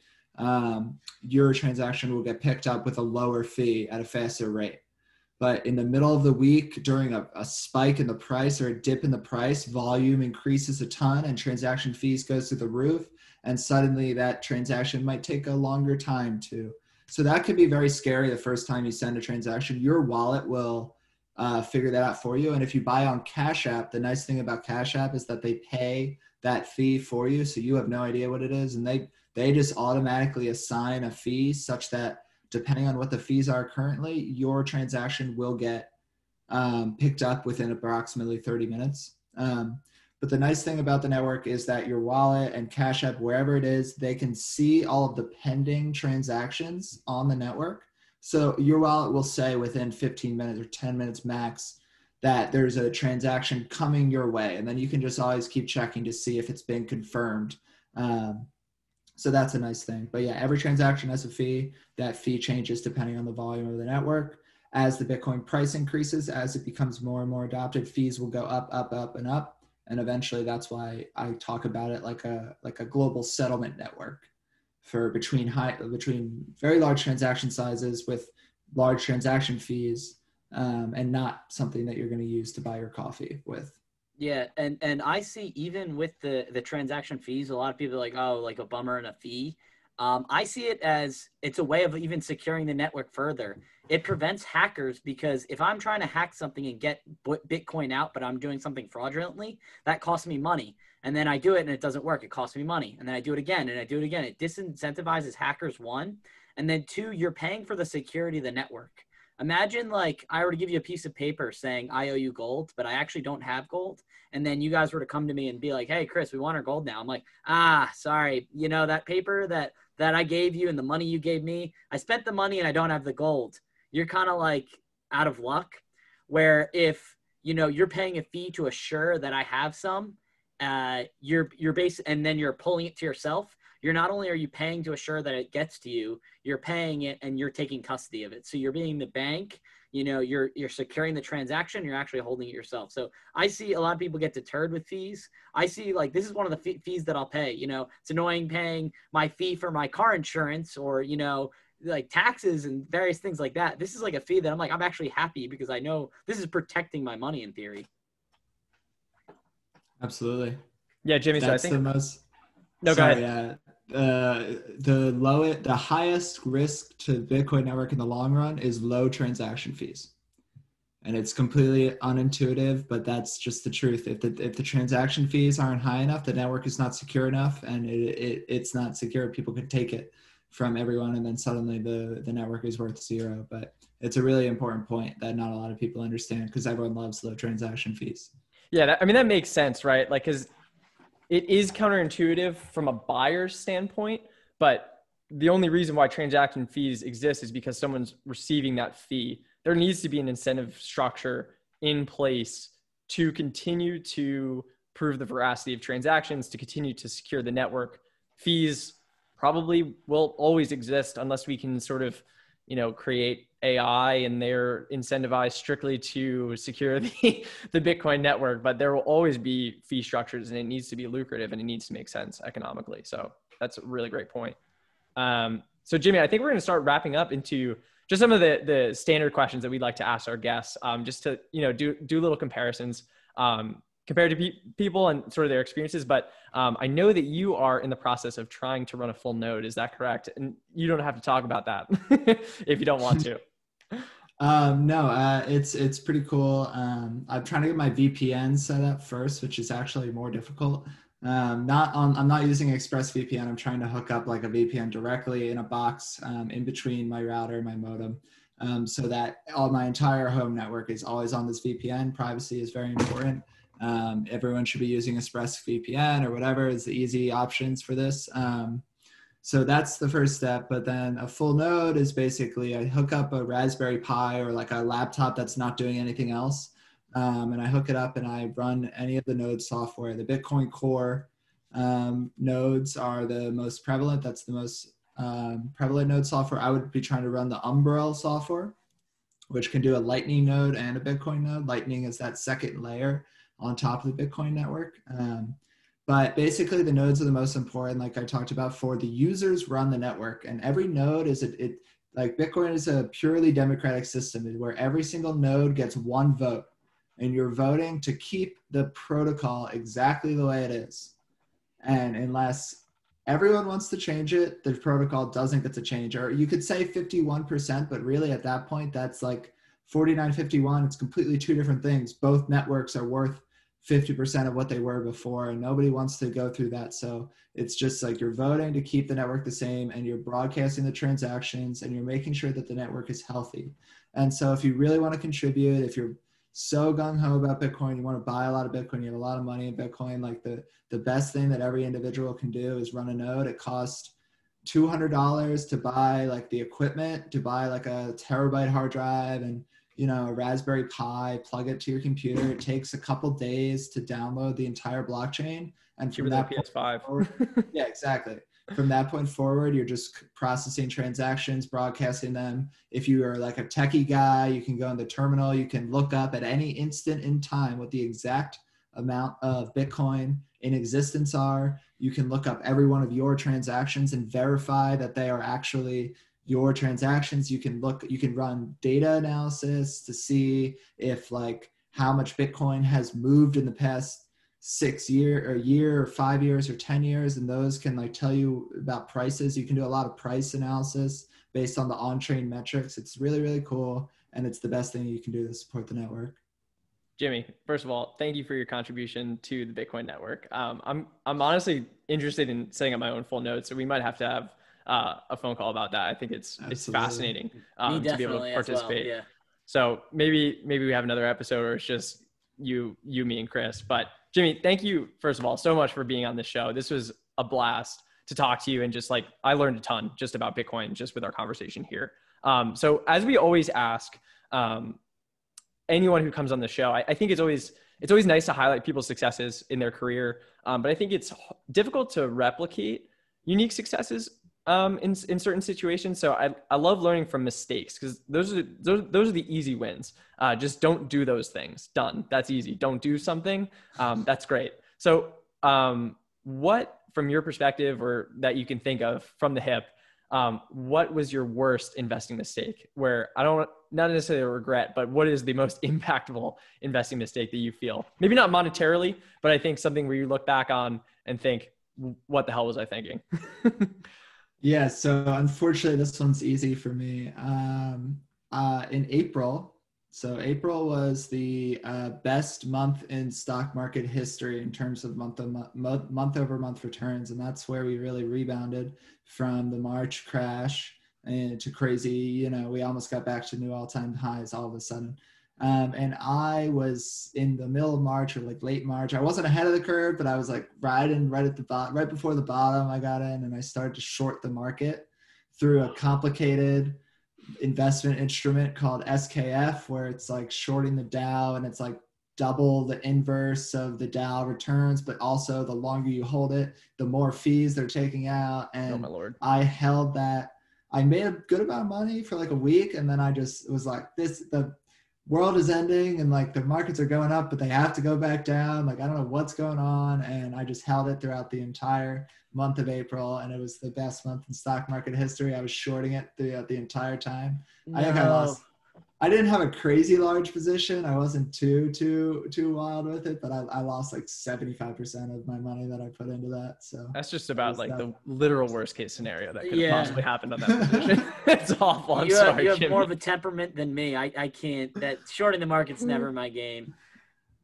your transaction will get picked up with a lower fee at a faster rate. But in the middle of the week, during a spike in the price or a dip in the price, volume increases a ton and transaction fees goes through the roof. And suddenly that transaction might take a longer time to. So that could be very scary the first time you send a transaction. Your wallet will figure that out for you. And if you buy on Cash App, the nice thing about Cash App is that they pay that fee for you. So you have no idea what it is. And they just automatically assign a fee such that depending on what the fees are currently, your transaction will get picked up within approximately 30 minutes. But the nice thing about the network is that your wallet and Cash App, wherever it is, they can see all of the pending transactions on the network. So your wallet will say within 15 minutes or 10 minutes max that there's a transaction coming your way. And then you can just always keep checking to see if it's been confirmed. So that's a nice thing. But yeah, every transaction has a fee. That fee changes depending on the volume of the network. As the Bitcoin price increases, as it becomes more and more adopted, fees will go up, up, up, and up. And eventually that's why I talk about it like a global settlement network for between very large transaction sizes with large transaction fees, and not something that you're going to use to buy your coffee with. Yeah, and I see even with the transaction fees, a lot of people are like, oh, like a bummer and a fee. I see it as it's a way of even securing the network further. It prevents hackers, because if I'm trying to hack something and get Bitcoin out, but I'm doing something fraudulently, that costs me money. And then I do it and it doesn't work. It costs me money. And then I do it again and I do it again. It disincentivizes hackers, one. And then two, you're paying for the security of the network. Imagine like I were to give you a piece of paper saying I owe you gold, but I actually don't have gold. And then you guys were to come to me and be like, hey, Chris, we want our gold now. I'm like, sorry. You know, that paper that I gave you and the money you gave me, I spent the money and I don't have the gold. You're kind of like out of luck. Where if, you know, you're paying a fee to assure that I have some, you're based, and then you're pulling it to yourself. You're not only are you paying to assure that it gets to you, you're paying it and you're taking custody of it. So you're being the bank, you know, you're securing the transaction, you're actually holding it yourself. So I see a lot of people get deterred with fees. I see like, this is one of the fees that I'll pay. You know, it's annoying paying my fee for my car insurance or, you know, like taxes and various things like that. This is like a fee that I'm like, I'm actually happy because I know this is protecting my money in theory. Absolutely. Yeah, Jimmy, That's so I think the most. No, Sorry, go ahead. The highest risk to Bitcoin network in the long run is low transaction fees. And it's completely unintuitive, but that's just the truth. If the transaction fees aren't high enough, the network is not secure enough, and it's not secure. People could take it from everyone, and then suddenly the network is worth zero. But it's a really important point that not a lot of people understand, because everyone loves low transaction fees. Yeah, that makes sense, right? Like, because it is counterintuitive from a buyer's standpoint, but the only reason why transaction fees exist is because someone's receiving that fee. There needs to be an incentive structure in place to continue to prove the veracity of transactions, to continue to secure the network. Fees probably will always exist unless we can sort of, create AI and they're incentivized strictly to secure the Bitcoin network, but there will always be fee structures, and it needs to be lucrative and it needs to make sense economically. So that's a really great point. So Jimmy, I think we're going to start wrapping up into just some of the standard questions that we'd like to ask our guests, just to, do little comparisons, compared to people and sort of their experiences. But I know that you are in the process of trying to run a full node. Is that correct? And you don't have to talk about that if you don't want to. No, it's pretty cool. I'm trying to get my VPN set up first, which is actually more difficult. I'm not using ExpressVPN. I'm trying to hook up like a VPN directly in a box in between my router and my modem, so that all my entire home network is always on this VPN. Privacy is very important. Everyone should be using ExpressVPN or whatever is the easy options for this. So that's the first step. But then a full node is basically I hook up a Raspberry Pi or like a laptop that's not doing anything else. And I hook it up and I run any of the node software. The Bitcoin Core nodes are the most prevalent. That's the most prevalent node software. I would be trying to run the Umbrel software, which can do a Lightning node and a Bitcoin node. Lightning is that second layer on top of the Bitcoin network. But basically the nodes are the most important, like I talked about, for the users run the network. And every node is like Bitcoin is a purely democratic system where every single node gets one vote. And you're voting to keep the protocol exactly the way it is. And unless everyone wants to change it, the protocol doesn't get to change. Or you could say 51%, but really at that point, that's like 49-51. It's completely two different things. Both networks are worth 50% of what they were before, and nobody wants to go through that. So it's just like you're voting to keep the network the same, and you're broadcasting the transactions, and you're making sure that the network is healthy. And so if you really want to contribute, if you're so gung-ho about Bitcoin, you want to buy a lot of Bitcoin, you have a lot of money in Bitcoin, like the best thing that every individual can do is run a node. It costs $200 to buy like the equipment, to buy like a terabyte hard drive and a Raspberry Pi, plug it to your computer. It takes a couple days to download the entire blockchain. And from that PS5. Forward, yeah, exactly. From that point forward, you're just processing transactions, broadcasting them. If you are like a techie guy, you can go in the terminal. You can look up at any instant in time what the exact amount of Bitcoin in existence are. You can look up every one of your transactions and verify that they are actually your transactions. You can run data analysis to see if like how much Bitcoin has moved in the past 6 year or year or 5 years or 10 years. And those can like tell you about prices. You can do a lot of price analysis based on the on-chain metrics. It's really, really cool. And it's the best thing you can do to support the network. Jimmy, first of all, thank you for your contribution to the Bitcoin network. I'm honestly interested in setting up my own full node, so we might have to have a phone call about that. I think it's fascinating to be able to participate. Well, yeah. So maybe we have another episode where it's just you, me, and Chris. But Jimmy, thank you first of all so much for being on this show. This was a blast to talk to you, and just like I learned a ton just about Bitcoin just with our conversation here. So as we always ask anyone who comes on the show, I think it's always nice to highlight people's successes in their career, but I think it's difficult to replicate unique successes in certain situations. So I love learning from mistakes, because those are the easy wins. Just don't do those things. Done. That's easy. Don't do something. That's great. So what, from your perspective, or that you can think of from the hip, what was your worst investing mistake, where not necessarily a regret, but what is the most impactful investing mistake that you feel? Maybe not monetarily, but I think something where you look back on and think, what the hell was I thinking? Yeah, so unfortunately, this one's easy for me. In April, So April was the best month in stock market history in terms of month over month returns, and that's where we really rebounded from the March crash and to crazy. We almost got back to new all-time highs all of a sudden. And I was in the middle of March or like late March. I wasn't ahead of the curve, but I was like right at the bottom, right before the bottom. I got in and I started to short the market through a complicated investment instrument called SKF, where it's like shorting the Dow and it's like double the inverse of the Dow returns, but also the longer you hold it, the more fees they're taking out. And oh my Lord. I held that. I made a good amount of money for like a week, and then I just was like, the world is ending and like the markets are going up, but they have to go back down. Like, I don't know what's going on. And I just held it throughout the entire month of April, and it was the best month in stock market history. I was shorting it throughout the entire time. No. I think I lost. I didn't have a crazy large position. I wasn't too wild with it, but I lost like 75% of my money that I put into that. So that's just about like the literal worst case scenario that could have possibly happened on that position. It's awful. I'm sorry. You have Jimmy. more of a temperament than me. I can't. That shorting the market's never my game.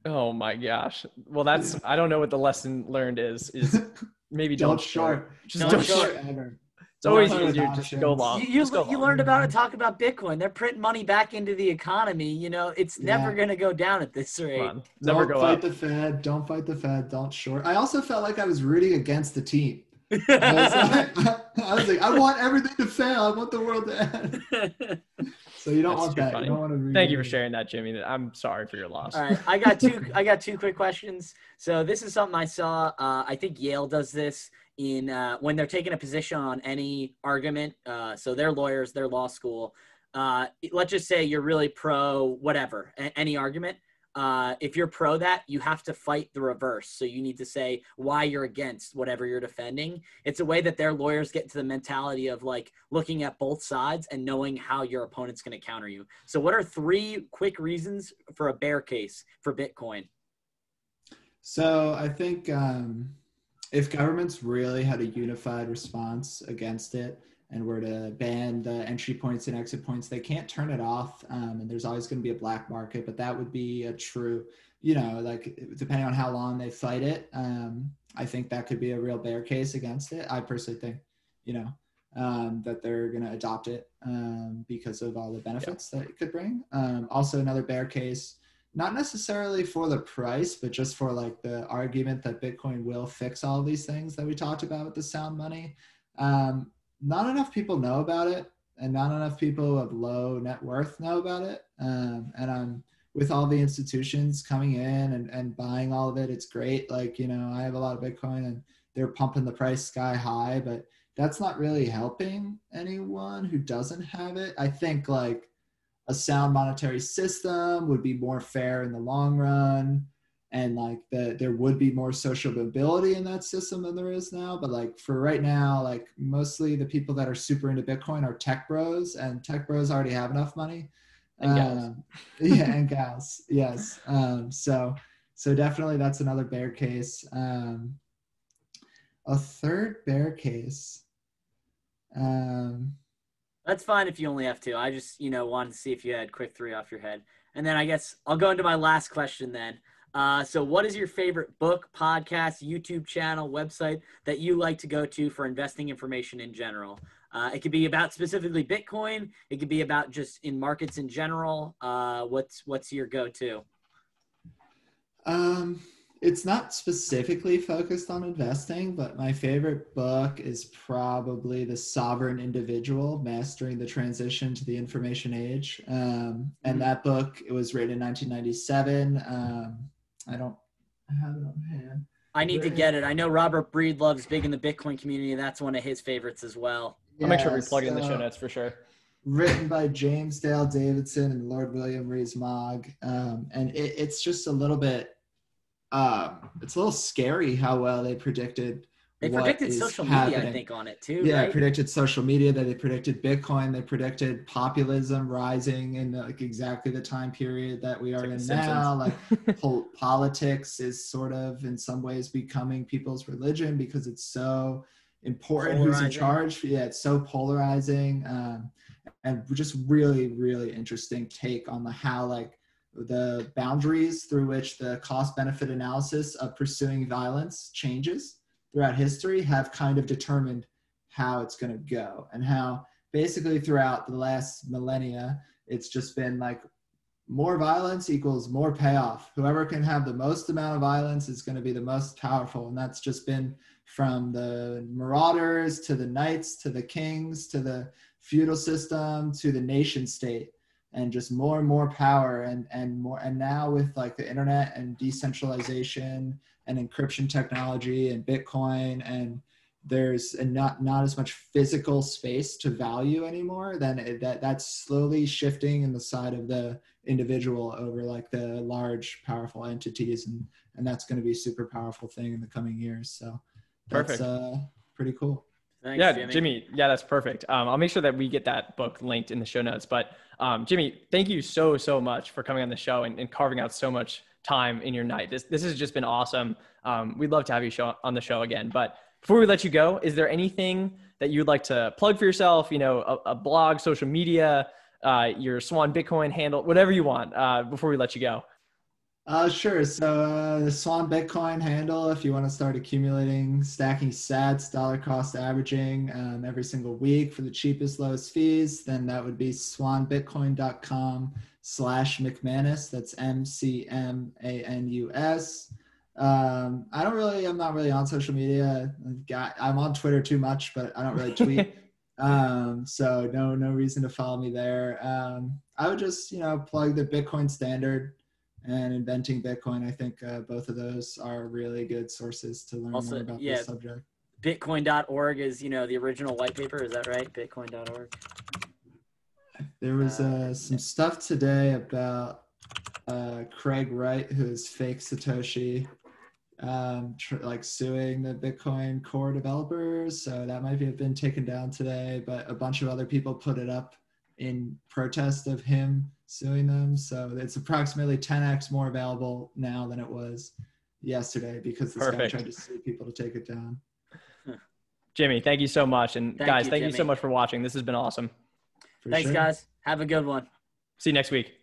Oh my gosh. Well, I don't know what the lesson learned is maybe don't short. Just don't short ever. It's always easier just to go long. You learned about it, talk about Bitcoin. They're printing money back into the economy. It's never going to go down at this rate. Never go up. Don't fight the Fed. Don't short. I also felt like I was rooting against the team. I was like, I want everything to fail. I want the world to end. So you don't want that. You don't want to Thank you for sharing that, Jimmy. I'm sorry for your loss. All right, I got two quick questions. So this is something I saw. I think Yale does this in when they're taking a position on any argument. So they're lawyers, they're law school. Let's just say you're really pro whatever, any argument. If you're pro that, you have to fight the reverse. So you need to say why you're against whatever you're defending. It's a way that their lawyers get into the mentality of like looking at both sides and knowing how your opponent's going to counter you. So what are 3 quick reasons for a bear case for Bitcoin? So I think if governments really had a unified response against it and were to ban the entry points and exit points, they can't turn it off. And there's always going to be a black market, but that would be a true, like depending on how long they fight it, I think that could be a real bear case against it. I personally think, that they're going to adopt it because of all the benefits that it could bring. Also another bear case, not necessarily for the price, but just for like the argument that Bitcoin will fix all of these things that we talked about with the sound money. Not enough people know about it, and not enough people of low net worth know about it. And with all the institutions coming in and buying all of it, it's great. Like, I have a lot of Bitcoin and they're pumping the price sky high, but that's not really helping anyone who doesn't have it. I think like a sound monetary system would be more fair in the long run. And like there would be more social mobility in that system than there is now. But like for right now, like mostly the people that are super into Bitcoin are tech bros, and tech bros already have enough money. And gals. And gals. Yes. So definitely that's another bear case. A third bear case. That's fine if you only have 2. I just, wanted to see if you had quick 3 off your head. And then I guess I'll go into my last question then. So what is your favorite book, podcast, YouTube channel, website that you like to go to for investing information in general? It could be about specifically Bitcoin. It could be about just in markets in general. What's your go-to? It's not specifically focused on investing, but my favorite book is probably The Sovereign Individual, Mastering the Transition to the Information Age. And that book, it was written in 1997. I don't have it on hand. I need to get it. I know Robert Breed loves big in the Bitcoin community. That's one of his favorites as well. I'll make sure we plug it in the show notes for sure. Written by James Dale Davidson and Lord William Rees-Mogg. And it's just a little bit, it's a little scary how well they predicted. They predicted social media, I think, on it too. Yeah, right? Predicted social media. They predicted Bitcoin. They predicted populism rising in like exactly the time period that we are in now. Like politics is sort of in some ways becoming people's religion because it's so important who's in charge. Yeah, it's so polarizing. and just really, really interesting take on how like the boundaries through which the cost benefit analysis of pursuing violence changes throughout history have kind of determined how it's going to go, and how basically throughout the last millennia, it's just been like more violence equals more payoff. Whoever can have the most amount of violence is going to be the most powerful. And that's just been from the marauders to the knights to the kings to the feudal system to the nation state, and just more and more power and more. And now with like the internet and decentralization and encryption technology and Bitcoin, and there's not as much physical space to value anymore, then that's slowly shifting in the side of the individual over like the large powerful entities, and that's going to be a super powerful thing in the coming years. So that's pretty cool. Thanks, yeah, Jimmy. Yeah, that's perfect. I'll make sure that we get that book linked in the show notes. But Jimmy, thank you so much for coming on the show and carving out so much time in your night. This has just been awesome. We'd love to have you on the show again. But before we let you go, is there anything that you'd like to plug for yourself? You know, a blog, social media, your Swan Bitcoin handle, whatever you want, before we let you go. Sure. So the Swan Bitcoin handle, if you want to start accumulating, stacking sats, dollar cost averaging every single week for the cheapest, lowest fees, then that would be swanbitcoin.com/McManus. That's MCMANUS. I'm not really on social media. I'm on Twitter too much, but I don't really tweet. So no reason to follow me there. I would just, plug the Bitcoin Standard and Inventing Bitcoin. I think both of those are really good sources to learn more about this subject. Bitcoin.org is, the original white paper. Is that right? Bitcoin.org. There was some stuff today about Craig Wright, who's fake Satoshi, suing the Bitcoin core developers. So that might have been taken down today, but a bunch of other people put it up in protest of him suing them. So it's approximately 10x more available now than it was yesterday, because this guy tried to sue people to take it down. Jimmy, thank you so much. And thank you so much for watching. This has been awesome. Thanks, guys. Have a good one. See you next week.